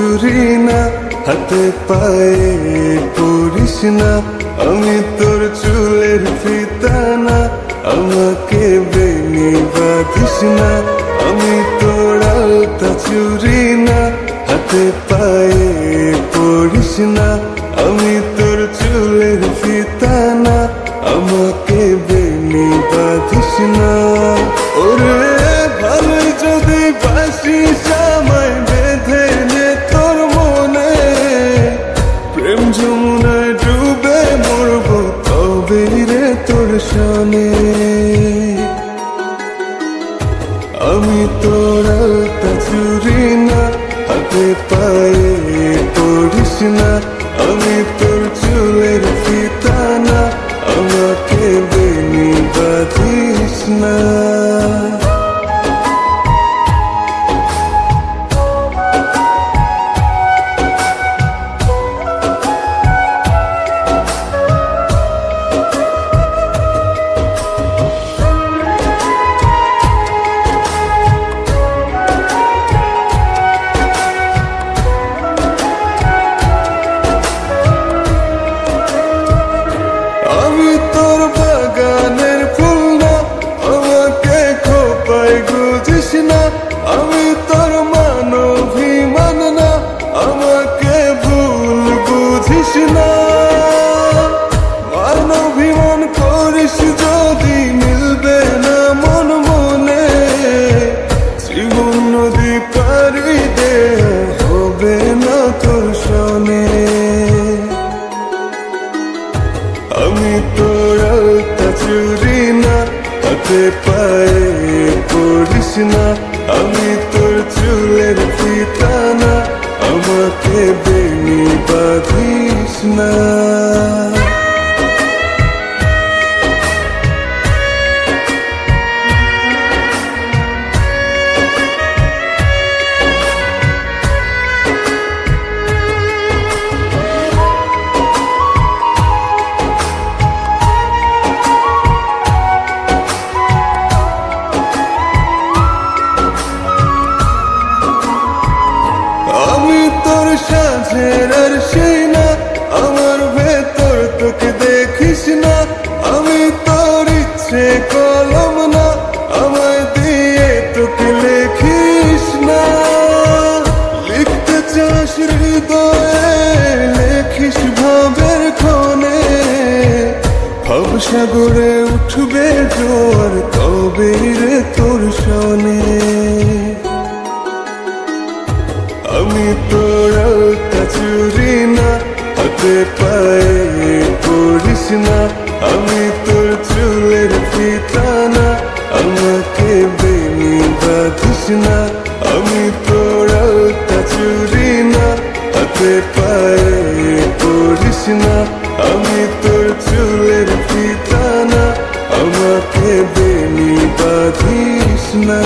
চুরি না, হাতে পায়ে পড়িস না। আমি তোর চুলের ফিতা না, আমাকে বেনি বাঁধিস না। আমি তোর আলতা চুরি না, হাতে পায়ে পড়িস না। আমি তোর চুলের ফিতা না, আমাকে বেনি বাঁধিস না। ওরে ভালো যদি বাসিস আমায় বেঁধে নে তোর মনে, প্রেম যমুনায় ডুবে মরবো তবে রে তোর সনে। আমি তোর আলতা চুরি না, হাতে পায়ে পড়িস না। আমি তোর চুলের ফিতা না, আমাকে বেনি বাঁধিস না। আমি তোর বাগানের ফুল না, আমাকে খোপায় গুজিস না। আমি তোর মানভিমান না, আমাকে ভুল বুঝিস না। মানভিমান করিস যদি মিলবে না মন মনে, জীবন নদী পারি দে হবে না তোর সনে। আমি তোর আলতা চুরি না, হাতে পায়ে পড়িস না। আমি তোর চুলের ফিতা না, আমাকে বেনি বাঁধিস না। আমি তোর সাঁঝের আর সেই না, আমার ভেতর তোকে দেখিস না। আমি তোর ইচ্ছে কলম না, আমায় দিয়ে তোকে লেখিস না। লিখতে চাস হৃদয়ে, লেখিস ভাবের ক্ষণে। ভবসাগরে উঠবে জোয়ার তবে রে তোর সনে। আমি তোর আলতা চুরি না, হাতে পায়ে পড়িস না। আমি তোর চুলের ফিতা না, আমাকে বেনি বাঁধিস না। আমি তোর আলতা চুরি না, হাতে পায়ে পড়িস না। আমি তোর চুলের ফিতা না, আমাকে বেনি বাঁধিস না।